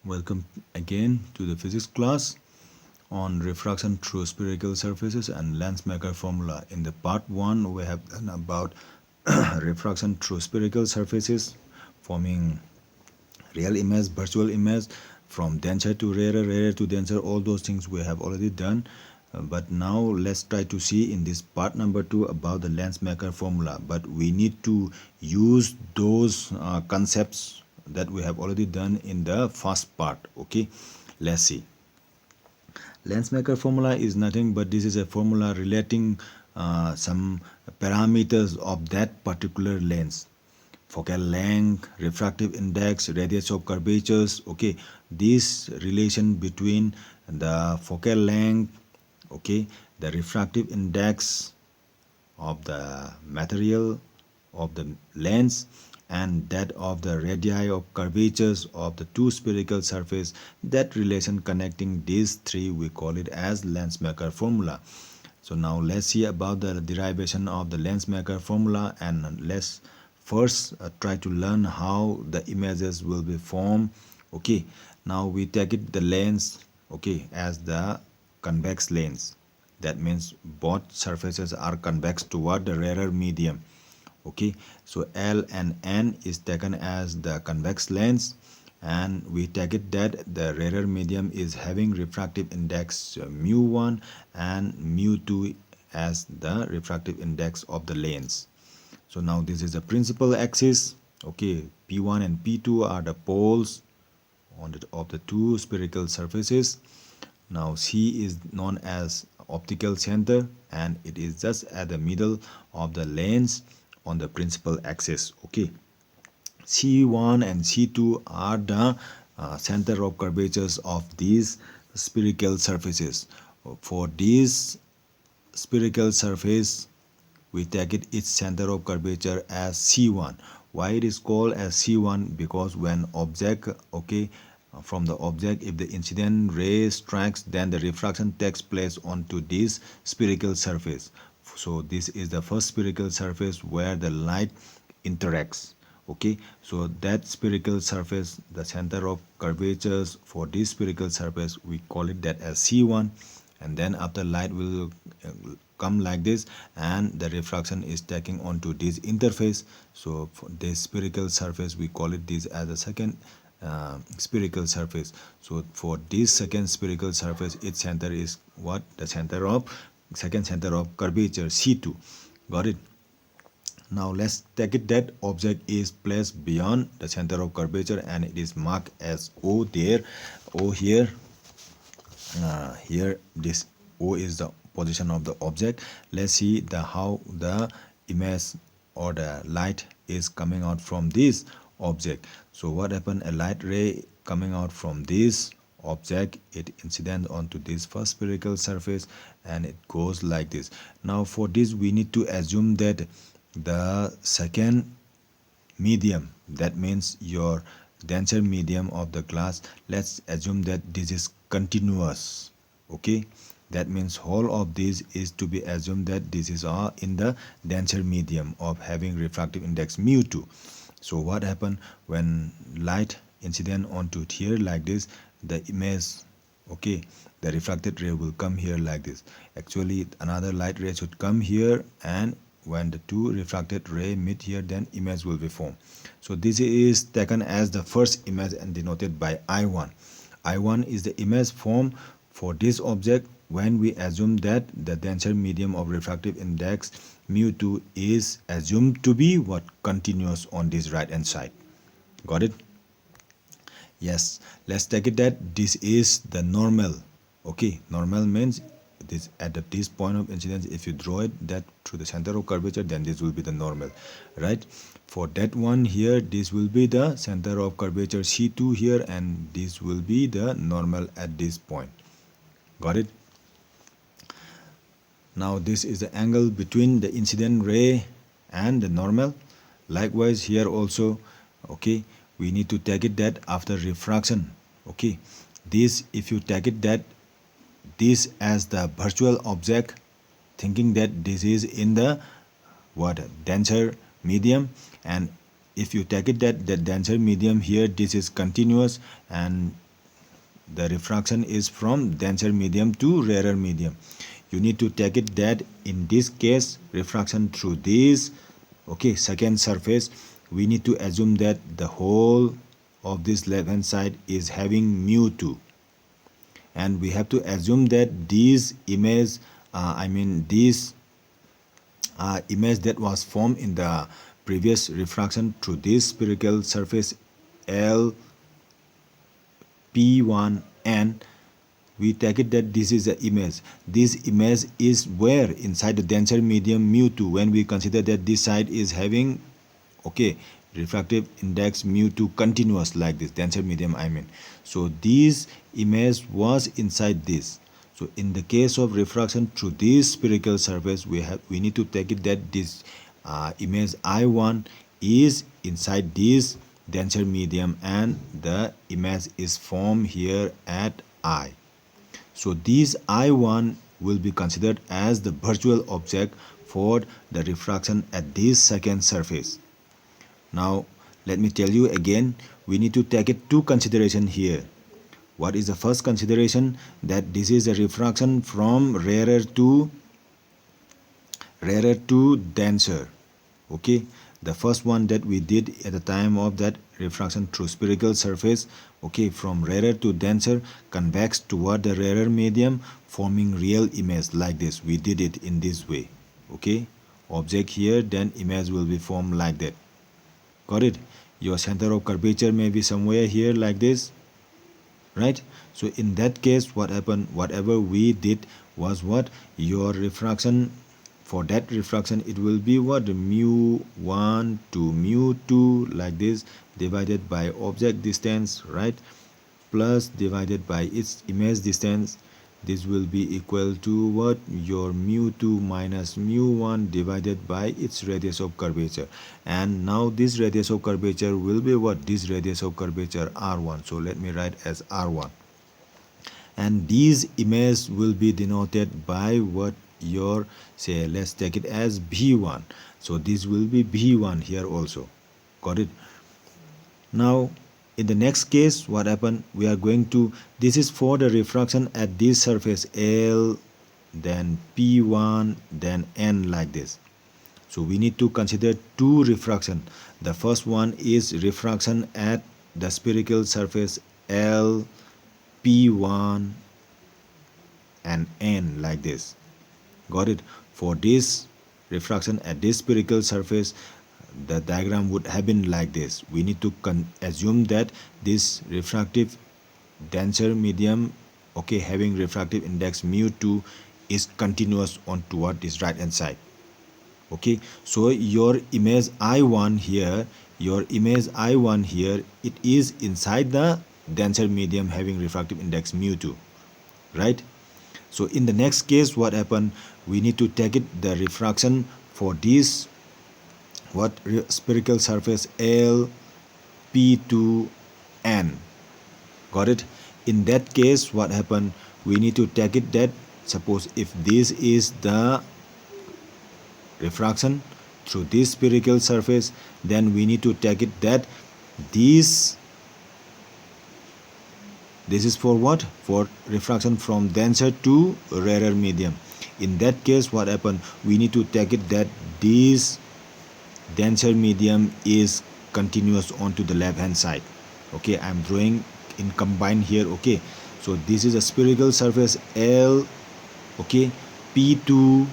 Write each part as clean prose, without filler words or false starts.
Welcome again to the physics class on refraction through spherical surfaces and Lensmaker formula. In the part 1 we have done about refraction through spherical surfaces forming real image, virtual image, from denser to rarer, rarer to denser. All those things we have already done. But now let's try to see in this part number 2 about the Lensmaker formula. But we need to use those concepts that we have already done in the first part. Okay, let's see. Lensmaker formula is nothing but this is a formula relating some parameters of that particular lens: focal length, refractive index, radius of curvatures. Okay, this relation between the focal length, okay, the refractive index of the material of the lens and that of the radii of curvatures of the two spherical surface, that relation connecting these three, we call it as Lensmaker formula. So now let's see about the derivation of the Lensmaker formula, and let's first try to learn how the images will be formed. Okay, now we take it the lens, okay, as the convex lens. That means both surfaces are convex toward the rarer medium. Okay, so L and N is taken as the convex lens, and we take it that the rarer medium is having refractive index mu1 and mu2 as the refractive index of the lens. So now this is the principal axis. Okay, P1 and P2 are the poles of the two spherical surfaces. Now C is known as optical center, and it is just at the middle of the lens on the principal axis. Okay, C1 and C2 are the center of curvatures of these spherical surfaces. For this spherical surface, we take it its center of curvature as C1. Why it is called as C1? Because when object, okay, from the object, if the incident ray strikes, then the refraction takes place onto this spherical surface. So this is the first spherical surface where the light interacts. Okay, so that spherical surface, the center of curvatures for this spherical surface, we call it that as C1. And then after light will come like this, and the refraction is taking onto this interface. So for this spherical surface, we call it this as a second spherical surface. So for this second spherical surface, its center is what? The center of second center of curvature, C2. Got it? Now let's take it that object is placed beyond the center of curvature and it is marked as O there. O here. Here this O is the position of the object. Let's see the how the image or the light is coming out from this object. So what happened? A light ray coming out from this object, it incident onto this first spherical surface and it goes like this. Now for this we need to assume that the second medium, that means your denser medium of the glass, let's assume that this is continuous. Okay, that means whole of this is to be assumed that this is all in the denser medium of having refractive index mu2. So what happened when light incident onto here like this, the image, okay, the refracted ray will come here like this. Actually another light ray should come here, and when the two refracted ray meet here, then image will be formed. So this is taken as the first image and denoted by I1. I1 is the image formed for this object when we assume that the denser medium of refractive index mu2 is assumed to be what? Continuous on this right hand side. Got it? Yes, let's take it that this is the normal. Okay, normal means this at this point of incidence, if you draw it that through the center of curvature, then this will be the normal, right? For that one here, this will be the center of curvature C2 here, and this will be the normal at this point. Got it? Now this is the angle between the incident ray and the normal. Likewise here also, okay, we need to take it that after refraction, okay, this, if you take it that this as the virtual object, thinking that this is in the what? Denser medium, and if you take it that the denser medium here, this is continuous, and the refraction is from denser medium to rarer medium. You need to take it that in this case refraction through this, okay, second surface, we need to assume that the whole of this left hand side is having mu2, and we have to assume that this image this image that was formed in the previous refraction through this spherical surface L P1N, we take it that this is the image. This image is where inside the denser medium mu2, when we consider that this side is having, okay, refractive index mu2 continuous like this denser medium so this image was inside this. So in the case of refraction through this spherical surface, we need to take it that this image I1 is inside this denser medium and the image is formed here at I. So this I1 will be considered as the virtual object for the refraction at this second surface. Now let me tell you again, we need to take it to consideration here. What is the first consideration? That this is a refraction from rarer to denser. Okay, the first one that we did at the time of that refraction through spherical surface, okay, from rarer to denser, convex toward the rarer medium, forming real image like this. We did it in this way. Okay, object here, then image will be formed like that. Got it? Your center of curvature may be somewhere here like this, right? So in that case, what happened, whatever we did was what, your refraction, for that refraction it will be what, mu1 to mu2 like this, divided by object distance, right, plus divided by its image distance. This will be equal to what, your mu2 minus mu1 divided by its radius of curvature. And now this radius of curvature will be what, this radius of curvature r1. So let me write as r1, and these image will be denoted by what, your, say, let's take it as b1. So this will be b1 here also. Got it? Now in the next case, what happened, we are going to, this is for the refraction at this surface L, then P1, then N like this. So we need to consider two refraction. The first one is refraction at the spherical surface L, P1 and N like this. Got it? For this refraction at this spherical surface, the diagram would have been like this. We need to assume that this refractive denser medium, okay, having refractive index mu2 is continuous on toward this right hand side. Okay, so your image I1 here, it is inside the denser medium having refractive index mu2, right? So in the next case, what happened, we need to take it the refraction for this what, spherical surface L, P2, N. Got it? In that case, what happened, we need to take it that, suppose if this is the refraction through this spherical surface, then we need to take it that this is for what, for refraction from denser to rarer medium. In that case, what happened, we need to take it that this denser medium is continuous onto the left hand side. Okay, I'm drawing in combine here. Okay, so this is a spherical surface L, okay, P2,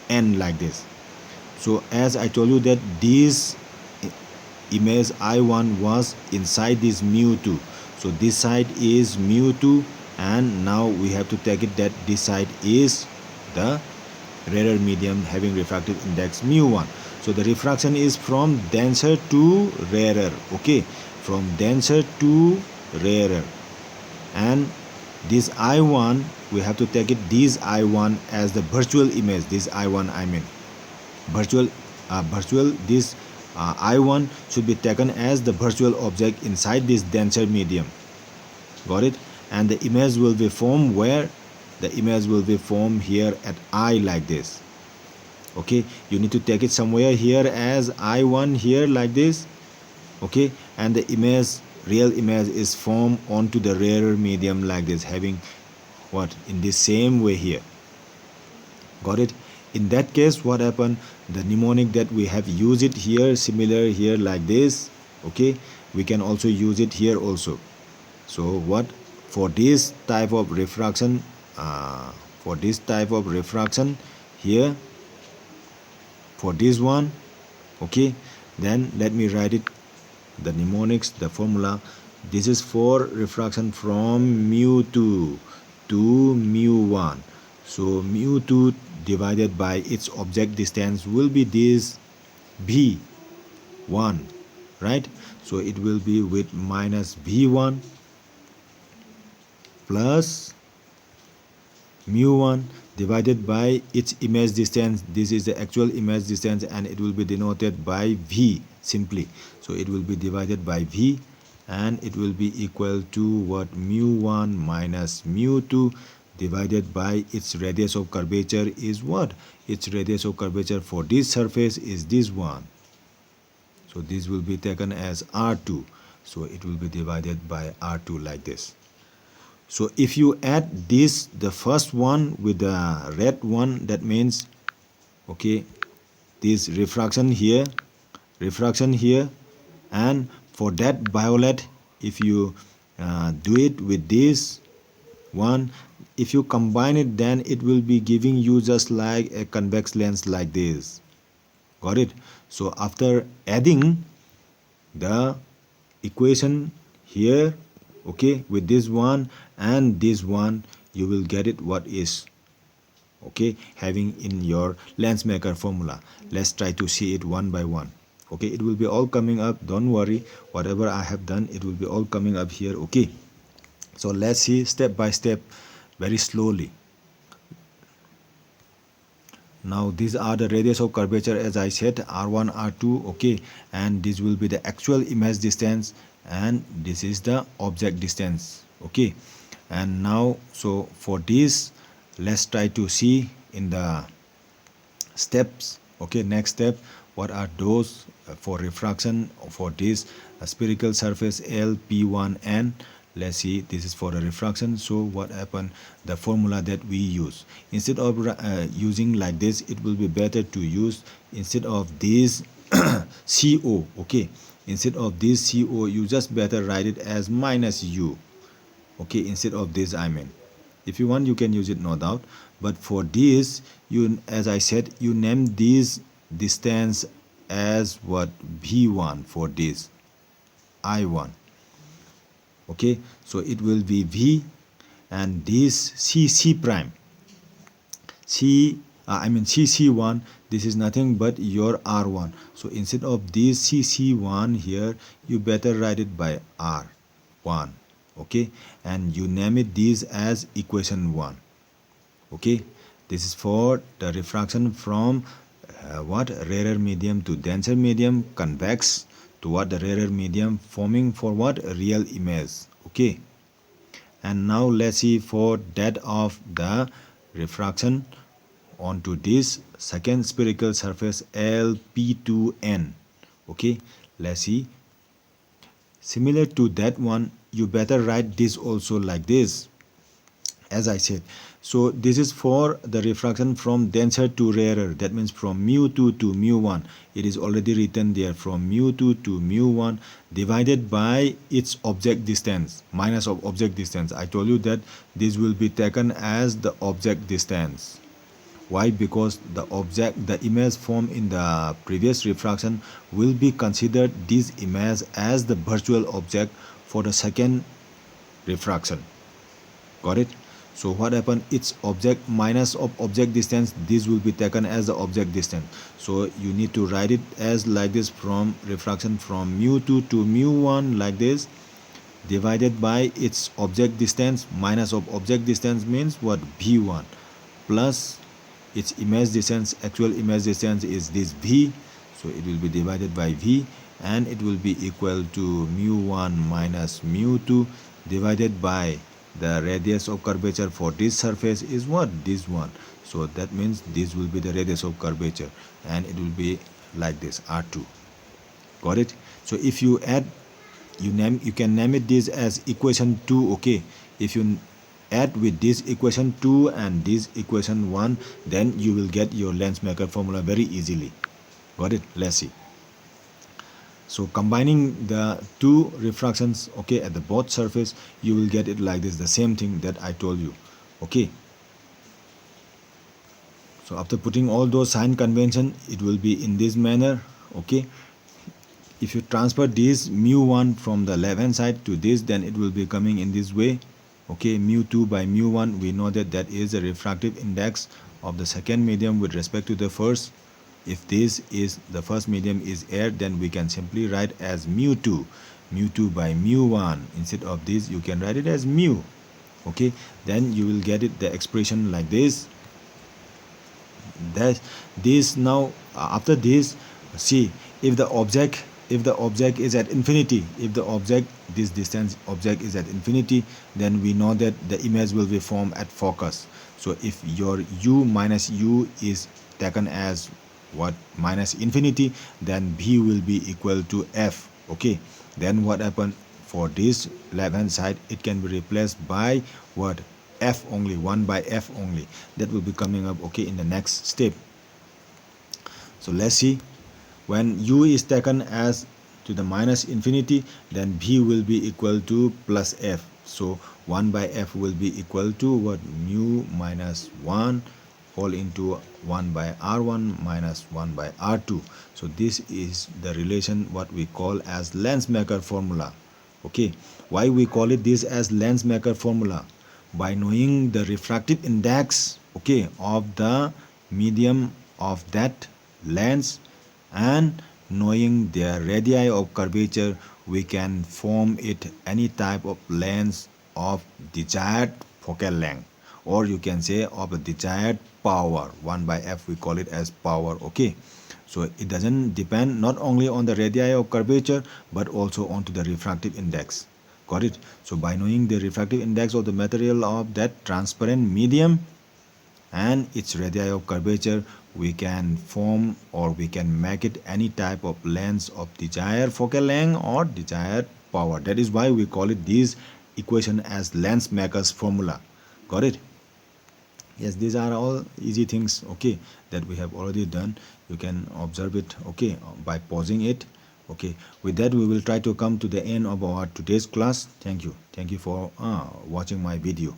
N like this. So as I told you that this image I1 was inside this mu2, so this side is mu2, and now we have to take it that this side is the rarer medium having refractive index mu1. So the refraction is from denser to rarer, okay, from denser to rarer. And this I1, we have to take it this I1 as the virtual image. This I1, virtual this I1 should be taken as the virtual object inside this denser medium. Got it? And the image will be formed where? The image will be formed here at I like this. Okay, you need to take it somewhere here as I1 here like this. Okay, and the image real image is formed onto the rarer medium like this, having what in the same way here. Got it? In that case, what happened? The mnemonic that we have used it here, similar here like this. Okay, we can also use it here also. So what, for this type of refraction, here, for this one, okay, then let me write it, the mnemonics, the formula. This is for refraction from mu2 to mu1. So mu2 divided by its object distance will be this v1, right? So it will be with minus v1 plus mu1 divided by its image distance. This is the actual image distance and it will be denoted by v simply. So it will be divided by v and it will be equal to what, mu1 minus mu2 divided by its radius of curvature is what? Its radius of curvature for this surface is this one. So this will be taken as r2. So it will be divided by r2 like this. So if you add this, the first one with the red one, that means, okay, this refraction here, and for that violet, if you do it with this one, if you combine it, then it will be giving you just like a convex lens like this. Got it? So after adding the equation here, okay, with this one and this one, you will get it what is, okay, having in your lens maker formula. Let's try to see it one by one. Okay, it will be all coming up, don't worry, whatever I have done, it will be all coming up here. Okay, so let's see step by step, very slowly. Now these are the radius of curvature, as I said, r1, r2, okay, and this will be the actual image distance and this is the object distance. Okay, and now, so for this, let's try to see in the steps. Okay, next step, what are those for refraction for this spherical surface LP1N. Let's see, this is for the refraction. So what happened, the formula that we use, instead of using like this, it will be better to use, instead of this CO, okay, instead of this CO, you just better write it as minus u, okay, instead of this, I mean, if you want you can use it, no doubt, but for this, you, as I said, you name this distance as what, v1 for this I1. Okay, so it will be v, and this c prime, cc1, this is nothing but your r1. So instead of this cc1 here, you better write it by r1. Okay, and you name it this as equation 1. Okay, this is for the refraction from what, rarer medium to denser medium, convex to what, the rarer medium, forming for what, a real image. Okay, and now let's see for that of the refraction onto this second spherical surface LP2N. Okay, let's see, similar to that one, you better write this also like this, as I said. So this is for the refraction from denser to rarer, that means from mu2 to mu1. It is already written there, from mu2 to mu1 divided by its object distance, minus of object distance. I told you that this will be taken as the object distance. Why? Because the object, the image formed in the previous refraction will be considered this image as the virtual object for the second refraction. Got it? So what happened, its object minus of object distance, this will be taken as the object distance. So you need to write it as like this, from refraction from mu2 to mu1 like this, divided by its object distance, minus of object distance means what, v1, plus its image distance, actual image distance is this v, so it will be divided by v, and it will be equal to mu1 minus mu2 divided by the radius of curvature for this surface is what, this one. So that means this will be the radius of curvature and it will be like this, r2. Got it? So if you add you can name it this as equation 2. Okay, if you add with this equation 2 and this equation 1, then you will get your lens maker formula very easily. Got it? Let's see. So combining the two refractions, okay, at the both surface, you will get it like this, the same thing that I told you. Okay, so after putting all those sign convention, it will be in this manner. Okay, if you transfer this mu1 from the left hand side to this, then it will be coming in this way. Okay, mu2 by mu1, we know that that is the refractive index of the second medium with respect to the first. If this is the first medium is air, then we can simply write as mu2 by mu1. Instead of this, you can write it as mu. Okay, then you will get it the expression like this. That this now after this, see, if the object is at infinity, if the object, this distance object is at infinity, then we know that the image will be formed at focus. So if your u minus u is taken as what, minus infinity, then b will be equal to f. Okay, then what happened for this left hand side, it can be replaced by what, f only, 1 by f only. That will be coming up, okay, in the next step. So let's see, when u is taken as to the minus infinity, then b will be equal to plus f. So 1 by f will be equal to what, mu minus 1 all into 1 by r1 minus 1 by r2. So this is the relation what we call as lens maker formula. Okay, why we call it this as lens maker formula? By knowing the refractive index, okay, of the medium of that lens and knowing their radii of curvature, we can form it any type of lens of desired focal length, or you can say of a desired power. 1 by f we call it as power. Okay, so it doesn't depend not only on the radii of curvature but also onto the refractive index. Got it? So by knowing the refractive index of the material of that transparent medium and its radii of curvature, we can form or we can make it any type of lens of desired focal length or desired power. That is why we call it this equation as lens maker's formula. Got it? Yes, these are all easy things, okay, that we have already done. You can observe it, okay, by pausing it. Okay, with that we will try to come to the end of our today's class. Thank you for watching my video.